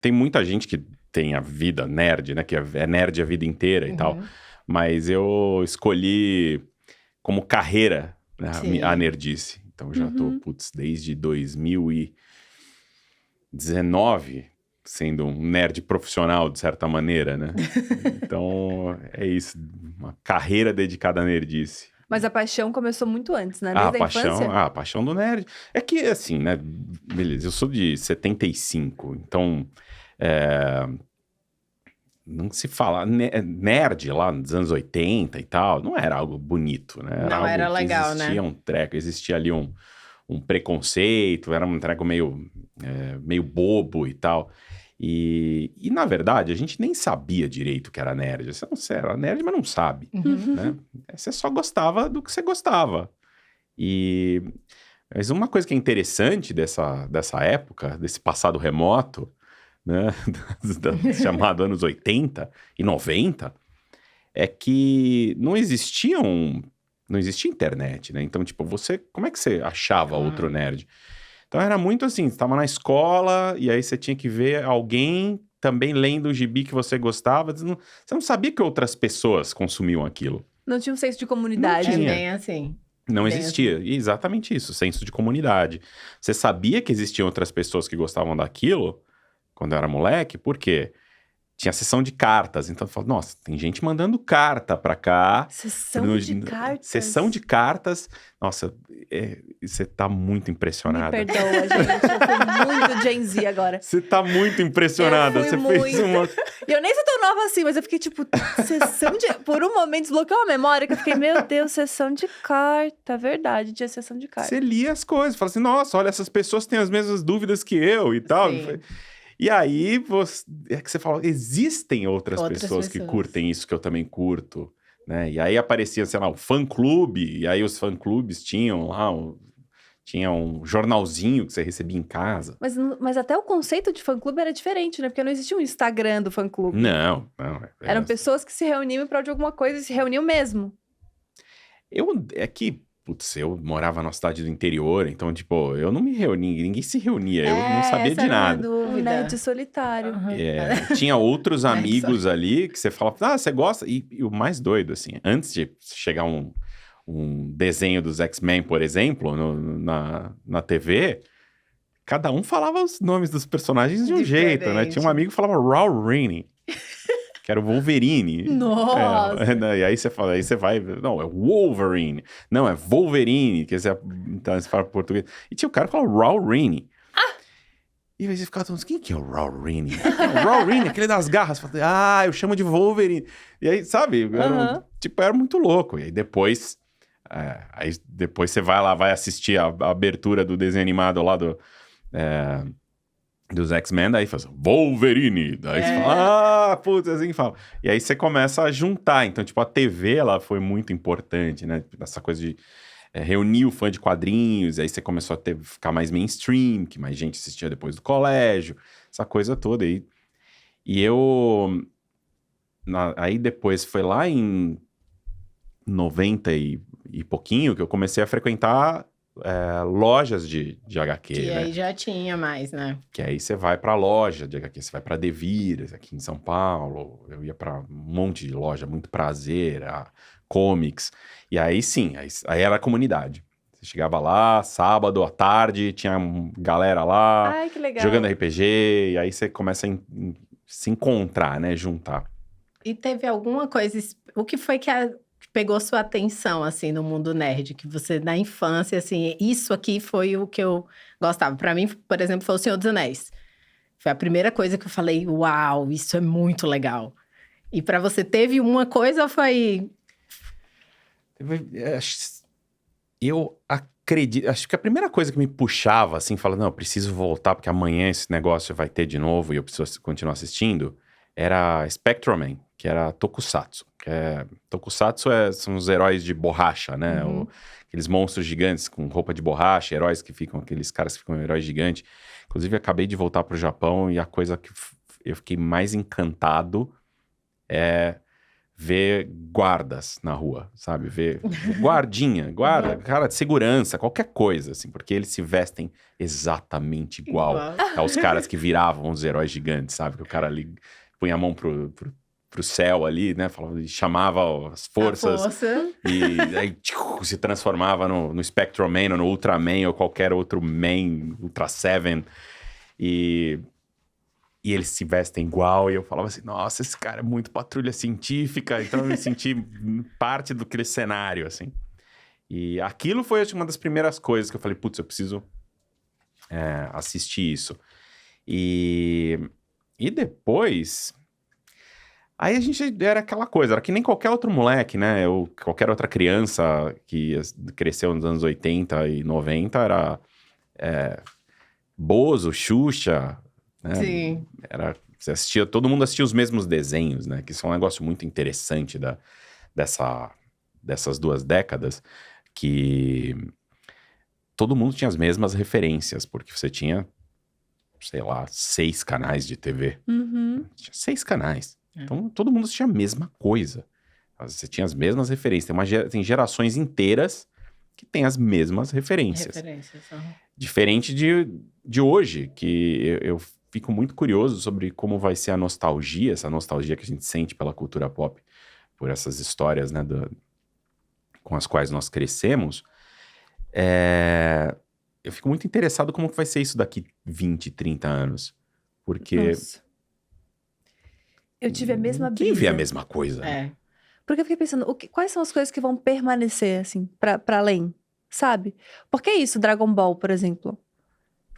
tem muita gente que tem a vida nerd, né? Que é nerd a vida inteira e tal. Mas eu escolhi como carreira, né, a nerdice. Então, já tô, desde 2019 sendo um nerd profissional, de certa maneira, né? Então, é isso. Uma carreira dedicada à nerdice. Mas a paixão começou muito antes, né? Desde a infância? A paixão do nerd. É que, assim, né? Beleza, eu sou de 75, então... não se fala... Nerd lá nos anos 80 e tal, não era algo bonito, né? Não, algo era legal, né? Existia um treco, existia ali um preconceito, era um treco meio bobo e tal. E, na verdade, a gente nem sabia direito o que era nerd. Você era nerd, mas não sabe, né? Você só gostava do que você gostava. Mas uma coisa que é interessante dessa época, desse passado remoto, né? Chamado anos 80 e 90, é que não existia internet, né? Então, tipo, como é que você achava outro nerd? Então, era muito assim, você estava na escola e aí você tinha que ver alguém também lendo o gibi que você gostava. Você não sabia que outras pessoas consumiam aquilo. Não tinha um senso de comunidade. Não tinha. É bem assim. Não existia. E exatamente isso, senso de comunidade. Você sabia que existiam outras pessoas que gostavam daquilo quando eu era moleque, por quê? Tinha sessão de cartas, então eu falo, nossa, tem gente mandando carta pra cá. Sessão de cartas? Sessão de cartas. Nossa, você tá muito impressionada. Me perdoa, gente, eu fui muito Gen Z agora. Você tá muito impressionada, você fez uma... E eu nem sou tão nova assim, mas eu fiquei tipo, sessão de... Por um momento desbloqueou a memória, que eu fiquei, meu Deus, sessão de carta, verdade, tinha sessão de carta. Você lia as coisas, fala assim, nossa, olha, essas pessoas têm as mesmas dúvidas que eu e tal. Sim. E aí, é que você fala, existem outras pessoas que curtem isso que eu também curto, né? E aí aparecia, sei lá, o fã-clube, e aí os fã-clubes tinham lá, tinha um jornalzinho que você recebia em casa. Mas até o conceito de fã-clube era diferente, né? Porque não existia um Instagram do fã-clube. Não. Eram pessoas que se reuniam em prol de alguma coisa e se reuniam mesmo. Eu morava numa cidade do interior, então, tipo, eu não me reunia, ninguém se reunia, eu não sabia de nada. Um nerd solitário. Tinha outros amigos ali que você falava, você gosta? E o mais doido, assim, antes de chegar um desenho dos X-Men, por exemplo, na TV, cada um falava os nomes dos personagens de um jeito, né? Tinha um amigo que falava Raul Rainey. Que era o Wolverine. Nossa! E aí você vai... Não, é Wolverine. Não, é Wolverine. Então você fala português. E tinha o cara que falava Raul Rainey. E aí você ficava falando, quem que é o Raul Rainey? O Raul Rainey, aquele das garras. Eu chamo de Wolverine. E aí, sabe? Era muito louco. E aí depois você vai lá, vai assistir a abertura do desenho animado lá dos X-Men, daí faz Wolverine, daí você fala, assim fala. E aí você começa a juntar, então, tipo, a TV, ela foi muito importante, né, essa coisa de reunir o fã de quadrinhos, aí você começou a ficar mais mainstream, que mais gente assistia depois do colégio, essa coisa toda aí. E aí depois foi lá em 90 e pouquinho que eu comecei a frequentar lojas de HQ, que né? aí já tinha mais, né? Que aí você vai pra loja de HQ, você vai pra Devir, aqui em São Paulo, eu ia pra um monte de loja, Muito Prazer, a Comics, e aí sim, aí era a comunidade. Você chegava lá, sábado à tarde, tinha galera lá, Ai, que legal. Jogando RPG, e aí você começa a se encontrar, né, juntar. E teve alguma coisa, o que foi que pegou sua atenção, assim, no mundo nerd? Que você, na infância, assim, isso aqui foi o que eu gostava. Pra mim, por exemplo, foi O Senhor dos Anéis. Foi a primeira coisa que eu falei, uau, isso é muito legal. E pra você, teve uma coisa ou foi... Eu acredito, acho que a primeira coisa que me puxava, assim, falando, não, eu preciso voltar, porque amanhã esse negócio vai ter de novo e eu preciso continuar assistindo, era Spectrum-Man, que era Tokusatsu. Tokusatsu são os heróis de borracha, né? Aqueles monstros gigantes com roupa de borracha, aqueles caras que ficam heróis gigantes. Inclusive, acabei de voltar pro Japão e a coisa que eu fiquei mais encantado é ver guardas na rua, sabe? Ver guarda, cara de segurança, qualquer coisa, assim, porque eles se vestem exatamente igual aos caras que viravam os heróis gigantes, sabe? Que o cara ali punha a mão pro céu ali, né? Falava, chamava as forças. E aí se transformava no Spectrum-Man, ou no Ultraman, ou qualquer outro Man, Ultra Seven. E eles se vestem igual, e eu falava assim, nossa, esse cara é muito patrulha científica, então eu me senti parte daquele cenário, assim. E aquilo foi, acho, uma das primeiras coisas que eu falei, putz, eu preciso assistir isso. E depois... Aí a gente era aquela coisa, era que nem qualquer outro moleque, né? Ou qualquer outra criança que cresceu nos anos 80 e 90, era Bozo, Xuxa, né? Sim. Todo mundo assistia os mesmos desenhos, né? Que isso é um negócio muito interessante dessas 2 décadas, que todo mundo tinha as mesmas referências, porque você tinha, sei lá, 6 canais de TV. Tinha 6 canais. Então, todo mundo assistia a mesma coisa. Você tinha as mesmas referências. Tem gerações inteiras que têm as mesmas referências. Diferente de hoje, que eu fico muito curioso sobre como vai ser a nostalgia, essa nostalgia que a gente sente pela cultura pop, por essas histórias, né, com as quais nós crescemos. Eu fico muito interessado como vai ser isso daqui 20, 30 anos. Porque... Nossa. Eu tive a mesma brisa. Quem vê a mesma coisa? Porque eu fiquei pensando, quais são as coisas que vão permanecer, assim, pra além, sabe? Porque é isso, Dragon Ball, por exemplo.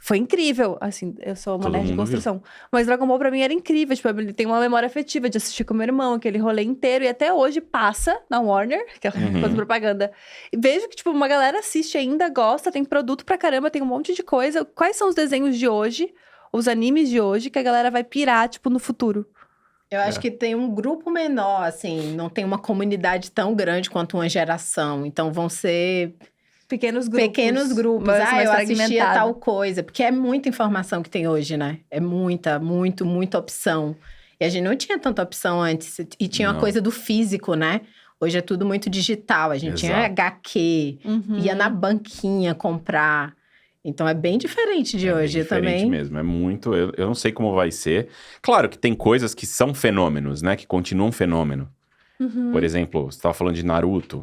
Foi incrível, assim, eu sou uma nerd de construção. Mas Dragon Ball pra mim era incrível, tipo, ele tem uma memória afetiva de assistir com meu irmão, aquele rolê inteiro. E até hoje passa na Warner, que é coisa propaganda. E vejo que, tipo, uma galera assiste ainda, gosta, tem produto pra caramba, tem um monte de coisa. Quais são os desenhos de hoje, os animes de hoje, que a galera vai pirar, tipo, no futuro? Eu acho que tem um grupo menor, assim, não tem uma comunidade tão grande quanto uma geração. Então, vão ser... Pequenos grupos. Eu assistia tal coisa. Porque é muita informação que tem hoje, né? É muita opção. E a gente não tinha tanta opção antes. E tinha uma coisa do físico, né? Hoje é tudo muito digital. A gente tinha HQ, ia na banquinha comprar... Então, é bem diferente de hoje também. É diferente mesmo, é muito... Eu não sei como vai ser. Claro que tem coisas que são fenômenos, né? Que continuam fenômeno. Por exemplo, você estava falando de Naruto.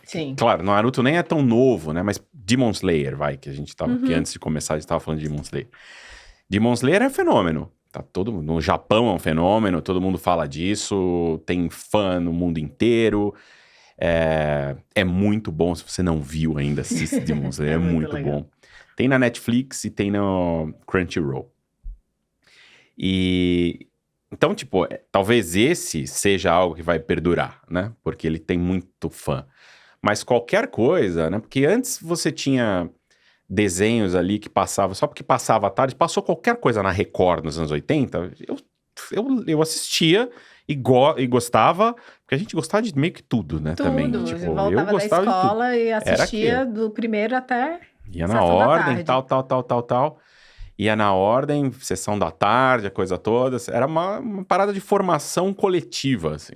Sim. Claro, Naruto nem é tão novo, né? Mas Demon Slayer, que a gente tava... Que antes de começar, a gente tava falando de Demon Slayer. Demon Slayer é fenômeno. No Japão é um fenômeno, todo mundo fala disso. Tem fã no mundo inteiro. É muito bom. Se você não viu ainda, assiste Demon Slayer. É muito bom. Tem na Netflix e tem no Crunchyroll. Então, tipo, talvez esse seja algo que vai perdurar, né? Porque ele tem muito fã. Mas qualquer coisa, né? Porque antes você tinha desenhos ali que passavam... Só porque passava à tarde, passou qualquer coisa na Record nos anos 80, eu assistia e gostava... Porque a gente gostava de meio que tudo, né? Também. Tipo, eu voltava da escola e assistia do primeiro até... Ia na ordem, tal. Ia na ordem, sessão da tarde, a coisa toda. Era uma parada de formação coletiva, assim.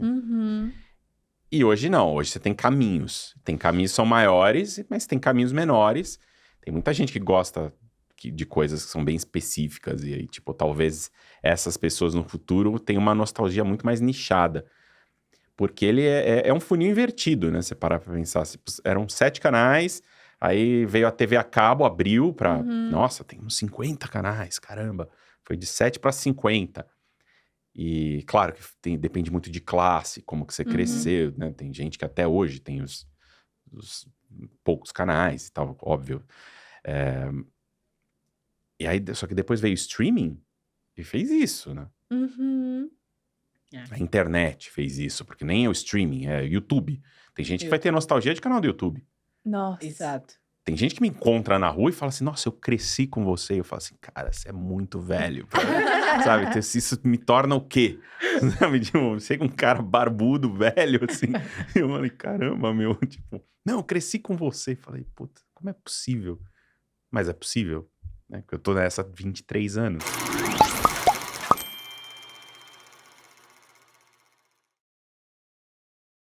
E hoje não. Hoje você tem caminhos. Tem caminhos que são maiores, mas tem caminhos menores. Tem muita gente que gosta de coisas que são bem específicas. E aí, tipo, talvez essas pessoas no futuro tenham uma nostalgia muito mais nichada. Porque ele é um funil invertido, né? Você parar pra pensar. Eram 7 canais... Aí veio a TV a cabo, abriu pra... Nossa, tem uns 50 canais, caramba. Foi de 7 para 50. E claro que depende muito de classe, como que você cresceu, né? Tem gente que até hoje tem os poucos canais e tal, óbvio. E aí, só que depois veio o streaming e fez isso, né? A internet fez isso, porque nem é o streaming, é o YouTube. Tem gente que vai ter nostalgia de canal do YouTube. Nossa. Exato. Tem gente que me encontra na rua e fala assim, nossa, eu cresci com você. Eu falo assim, cara, você é muito velho. Sabe? Isso me torna o quê? Sabe? Tipo, chega um cara barbudo, velho, assim. E eu falei, caramba, meu. Tipo, não, eu cresci com você. Falei, puta, como é possível? Mas é possível, né? Porque eu tô nessa há 23 anos.